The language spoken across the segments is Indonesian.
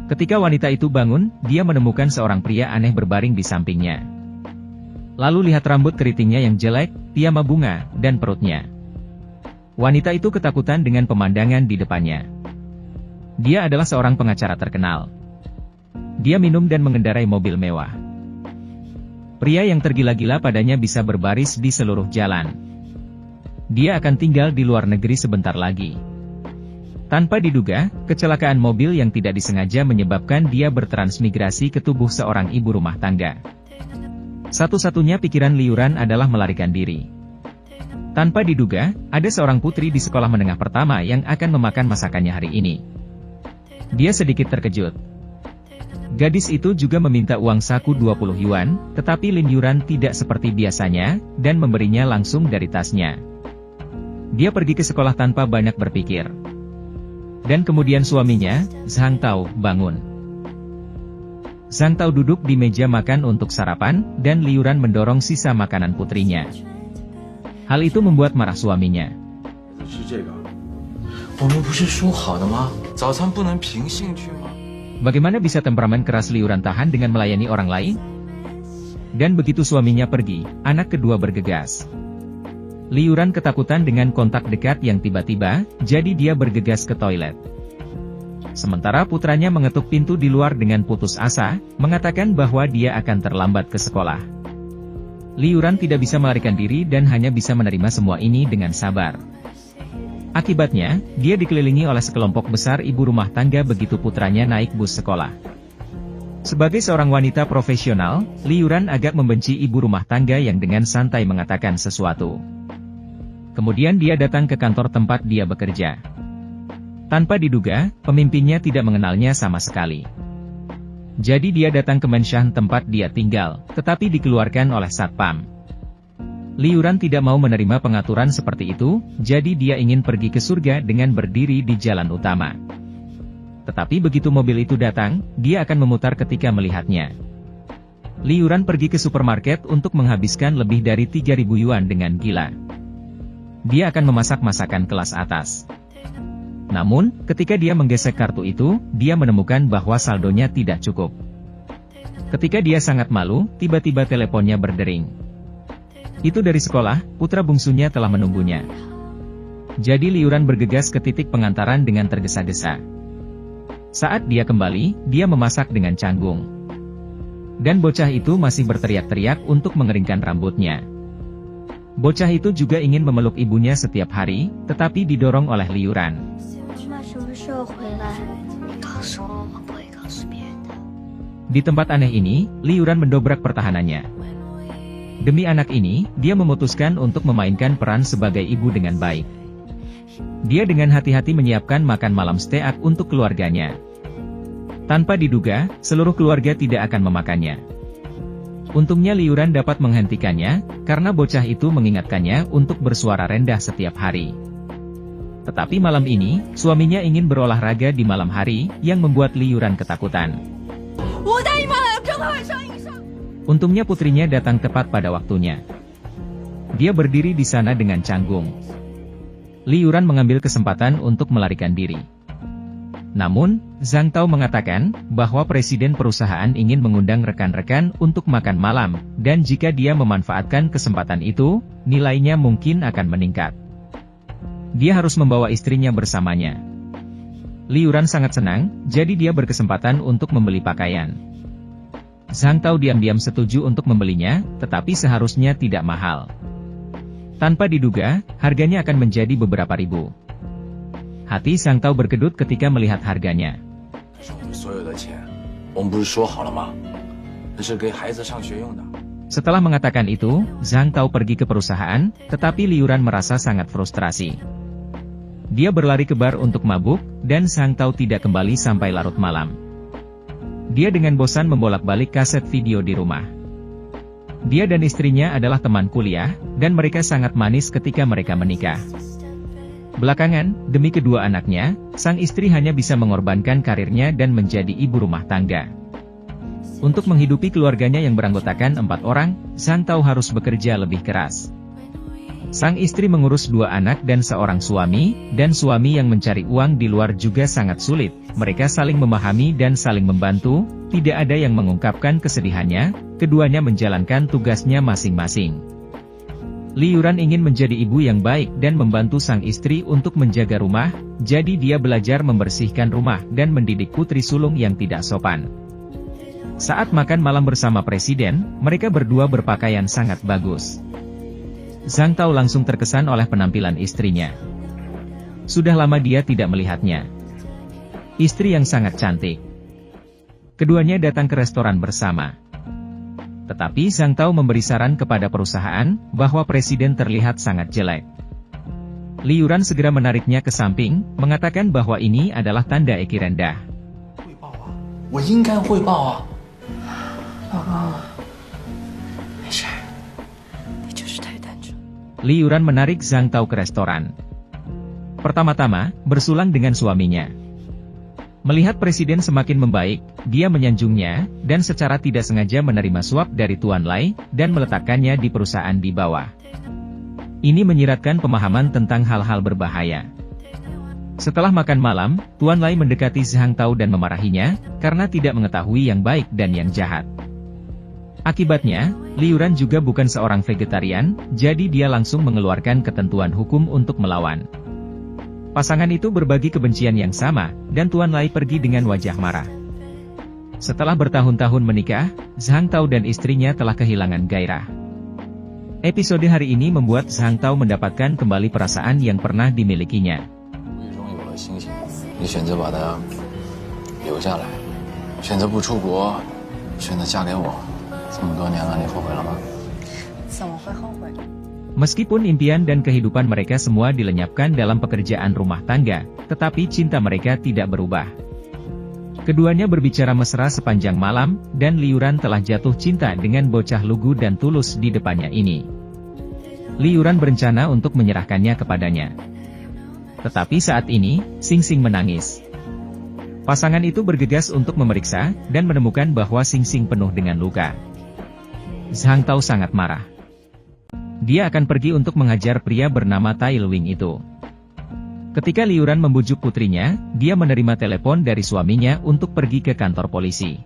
Ketika wanita itu bangun, dia menemukan seorang pria aneh berbaring di sampingnya. Lalu lihat rambut keritingnya yang jelek, piyama bunga, dan perutnya. Wanita itu ketakutan dengan pemandangan di depannya. Dia adalah seorang pengacara terkenal. Dia minum dan mengendarai mobil mewah. Pria yang tergila-gila padanya bisa berbaris di seluruh jalan. Dia akan tinggal di luar negeri sebentar lagi. Tanpa diduga, kecelakaan mobil yang tidak disengaja menyebabkan dia bertransmigrasi ke tubuh seorang ibu rumah tangga. Satu-satunya pikiran Liuran adalah melarikan diri. Tanpa diduga, ada seorang putri di sekolah menengah pertama yang akan memakan masakannya hari ini. Dia sedikit terkejut. Gadis itu juga meminta uang saku 20 yuan, tetapi Lin Yuran tidak seperti biasanya, dan memberinya langsung dari tasnya. Dia pergi ke sekolah tanpa banyak berpikir. Dan kemudian suaminya, Zhang Tao, bangun. Zhang Tao duduk di meja makan untuk sarapan, dan Liuran mendorong sisa makanan putrinya. Hal itu membuat marah suaminya. Bagaimana bisa temperamen keras Liuran tahan dengan melayani orang lain? Dan begitu suaminya pergi, anak kedua bergegas. Liuran ketakutan dengan kontak dekat yang tiba-tiba, jadi dia bergegas ke toilet. Sementara putranya mengetuk pintu di luar dengan putus asa, mengatakan bahwa dia akan terlambat ke sekolah. Liuran tidak bisa melarikan diri dan hanya bisa menerima semua ini dengan sabar. Akibatnya, dia dikelilingi oleh sekelompok besar ibu rumah tangga begitu putranya naik bus sekolah. Sebagai seorang wanita profesional, Liuran agak membenci ibu rumah tangga yang dengan santai mengatakan sesuatu. Kemudian dia datang ke kantor tempat dia bekerja. Tanpa diduga, pemimpinnya tidak mengenalnya sama sekali. Jadi dia datang ke mansion tempat dia tinggal, tetapi dikeluarkan oleh satpam. Liuran tidak mau menerima pengaturan seperti itu, jadi dia ingin pergi ke surga dengan berdiri di jalan utama. Tetapi begitu mobil itu datang, dia akan memutar ketika melihatnya. Liuran pergi ke supermarket untuk menghabiskan lebih dari 3.000 yuan dengan gila. Dia akan memasak masakan kelas atas. Namun, ketika dia menggesek kartu itu, dia menemukan bahwa saldonya tidak cukup. Ketika dia sangat malu, tiba-tiba teleponnya berdering. Itu dari sekolah, putra bungsunya telah menunggunya. Jadi Liuran bergegas ke titik pengantaran dengan tergesa-gesa. Saat dia kembali, dia memasak dengan canggung. Dan bocah itu masih berteriak-teriak untuk mengeringkan rambutnya. Bocah itu juga ingin memeluk ibunya setiap hari, tetapi didorong oleh Liuran. Di tempat aneh ini, Liuran mendobrak pertahanannya. Demi anak ini, dia memutuskan untuk memainkan peran sebagai ibu dengan baik. Dia dengan hati-hati menyiapkan makan malam steak untuk keluarganya. Tanpa diduga, seluruh keluarga tidak akan memakannya. Untungnya Liuran dapat menghentikannya, karena bocah itu mengingatkannya untuk bersuara rendah setiap hari. Tetapi malam ini, suaminya ingin berolahraga di malam hari, yang membuat Liuran ketakutan. Untungnya putrinya datang tepat pada waktunya. Dia berdiri di sana dengan canggung. Liuran mengambil kesempatan untuk melarikan diri. Namun, Zhang Tao mengatakan bahwa presiden perusahaan ingin mengundang rekan-rekan untuk makan malam, dan jika dia memanfaatkan kesempatan itu, nilainya mungkin akan meningkat. Dia harus membawa istrinya bersamanya. Liuran sangat senang, jadi dia berkesempatan untuk membeli pakaian. Zhang Tao diam-diam setuju untuk membelinya, tetapi seharusnya tidak mahal. Tanpa diduga, harganya akan menjadi beberapa ribu. Hati Zhang Tao berkedut ketika melihat harganya. Setelah mengatakan itu, Zhang Tao pergi ke perusahaan, tetapi Liuran merasa sangat frustrasi. Dia berlari ke bar untuk mabuk, dan Zhang Tao tidak kembali sampai larut malam. Dia dengan bosan membolak-balik kaset video di rumah. Dia dan istrinya adalah teman kuliah, dan mereka sangat manis ketika mereka menikah. Belakangan, demi kedua anaknya, sang istri hanya bisa mengorbankan karirnya dan menjadi ibu rumah tangga. Untuk menghidupi keluarganya yang beranggotakan 4 orang, Zhang Tao harus bekerja lebih keras. Sang istri mengurus 2 anak dan seorang suami, dan suami yang mencari uang di luar juga sangat sulit. Mereka saling memahami dan saling membantu, tidak ada yang mengungkapkan kesedihannya, keduanya menjalankan tugasnya masing-masing. Li Yuran ingin menjadi ibu yang baik dan membantu sang istri untuk menjaga rumah, jadi dia belajar membersihkan rumah dan mendidik putri sulung yang tidak sopan. Saat makan malam bersama presiden, mereka berdua berpakaian sangat bagus. Zhang Tao langsung terkesan oleh penampilan istrinya. Sudah lama dia tidak melihatnya. Istri yang sangat cantik. Keduanya datang ke restoran bersama. Tetapi Zhang Tao memberi saran kepada perusahaan, bahwa presiden terlihat sangat jelek. Li Yuran segera menariknya ke samping, mengatakan bahwa ini adalah tanda EQ rendah. Li Yuran menarik Zhang Tao ke restoran. Pertama-tama, bersulang dengan suaminya. Melihat presiden semakin membaik, dia menyanjungnya, dan secara tidak sengaja menerima suap dari Tuan Lai, dan meletakkannya di perusahaan di bawah. Ini menyiratkan pemahaman tentang hal-hal berbahaya. Setelah makan malam, Tuan Lai mendekati Zhang Tao dan memarahinya, karena tidak mengetahui yang baik dan yang jahat. Akibatnya, Li Yuran juga bukan seorang vegetarian, jadi dia langsung mengeluarkan ketentuan hukum untuk melawan. Pasangan itu berbagi kebencian yang sama, dan Tuan Lai pergi dengan wajah marah. Setelah bertahun-tahun menikah, Zhang Tao dan istrinya telah kehilangan gairah. Episode hari ini membuat Zhang Tao mendapatkan kembali perasaan yang pernah dimilikinya. Meskipun impian dan kehidupan mereka semua dilenyapkan dalam pekerjaan rumah tangga, tetapi cinta mereka tidak berubah. Keduanya berbicara mesra sepanjang malam, dan Li Yuran telah jatuh cinta dengan bocah lugu dan tulus di depannya ini. Li Yuran berencana untuk menyerahkannya kepadanya. Tetapi saat ini, Xing Xing menangis. Pasangan itu bergegas untuk memeriksa, dan menemukan bahwa Xing Xing penuh dengan luka. Zhang Tao sangat marah. Dia akan pergi untuk menghajar pria bernama Tai Luing itu. Ketika Li Yuran membujuk putrinya, dia menerima telepon dari suaminya untuk pergi ke kantor polisi.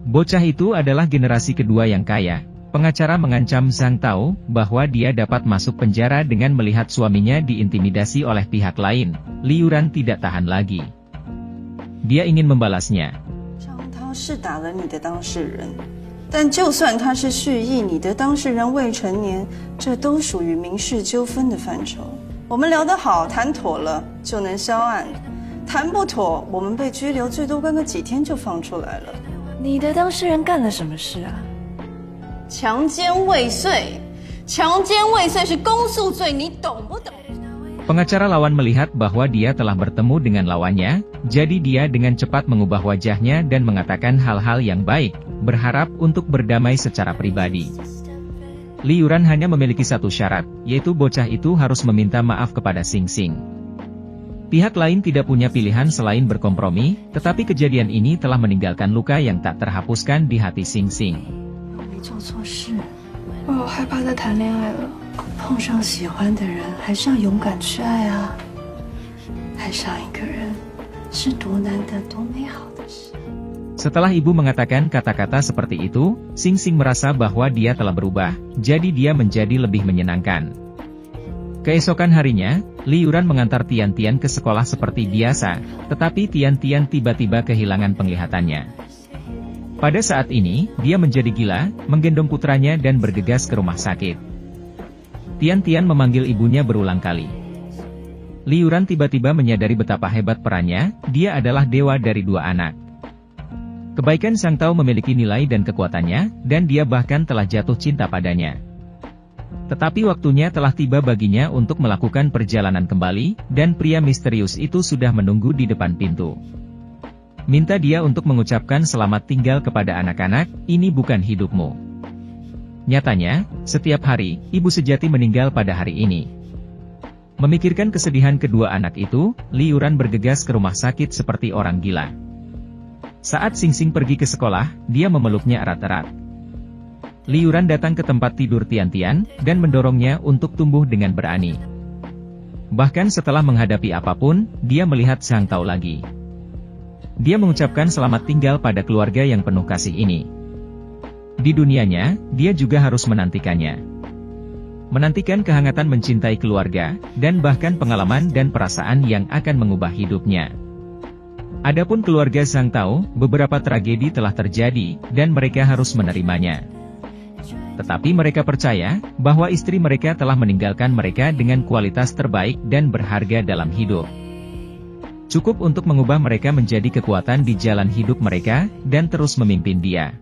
Bocah itu adalah generasi kedua yang kaya. Pengacara mengancam Zhang Tao, bahwa dia dapat masuk penjara dengan melihat suaminya diintimidasi oleh pihak lain. Li Yuran tidak tahan lagi. Dia ingin membalasnya. Zhang Tao 是打了你的当事人，但就算他是蓄意，你的当事人未成年，这都属于民事纠纷的范畴。我们聊得好，谈妥了就能销案；谈不妥，我们被拘留，最多关个几天就放出来了。你的当事人干了什么事啊？强奸未遂，强奸未遂是公诉罪，你懂不懂？ Pengacara lawan melihat bahwa dia telah bertemu dengan lawannya, jadi dia dengan cepat mengubah wajahnya dan mengatakan hal-hal yang baik, berharap untuk berdamai secara pribadi. Li Yuran hanya memiliki satu syarat, yaitu bocah itu harus meminta maaf kepada Xing Xing. Pihak lain tidak punya pilihan selain berkompromi, tetapi kejadian ini telah meninggalkan luka yang tak terhapuskan di hati Xing Xing. 没做错事，我好害怕再谈恋爱了。碰上喜欢的人，还是要勇敢去爱啊。爱上一个人，是多难得、多美好的事。 Setelah ibu mengatakan kata-kata seperti itu, Xing Xing merasa bahwa dia telah berubah, jadi dia menjadi lebih menyenangkan. Keesokan harinya, Li Yuran mengantar Tian Tian ke sekolah seperti biasa, tetapi Tian Tian tiba-tiba kehilangan penglihatannya. Pada saat ini, dia menjadi gila, menggendong putranya dan bergegas ke rumah sakit. Tian Tian memanggil ibunya berulang kali. Li Yuran tiba-tiba menyadari betapa hebat perannya, dia adalah dewa dari 2 anak. Kebaikan Zhang Tao memiliki nilai dan kekuatannya, dan dia bahkan telah jatuh cinta padanya. Tetapi waktunya telah tiba baginya untuk melakukan perjalanan kembali, dan pria misterius itu sudah menunggu di depan pintu. Minta dia untuk mengucapkan selamat tinggal kepada anak-anak, ini bukan hidupmu. Nyatanya, setiap hari, ibu sejati meninggal pada hari ini. Memikirkan kesedihan kedua anak itu, Li Yuran bergegas ke rumah sakit seperti orang gila. Saat Xing Xing pergi ke sekolah, dia memeluknya erat-erat. Liuran datang ke tempat tidur Tian-Tian, dan mendorongnya untuk tumbuh dengan berani. Bahkan setelah menghadapi apapun, dia melihat Zhang Tao lagi. Dia mengucapkan selamat tinggal pada keluarga yang penuh kasih ini. Di dunianya, dia juga harus menantikannya. Menantikan kehangatan mencintai keluarga, dan bahkan pengalaman dan perasaan yang akan mengubah hidupnya. Adapun keluarga Zhang Tao, beberapa tragedi telah terjadi, dan mereka harus menerimanya. Tetapi mereka percaya, bahwa istri mereka telah meninggalkan mereka dengan kualitas terbaik dan berharga dalam hidup. Cukup untuk mengubah mereka menjadi kekuatan di jalan hidup mereka, dan terus memimpin dia.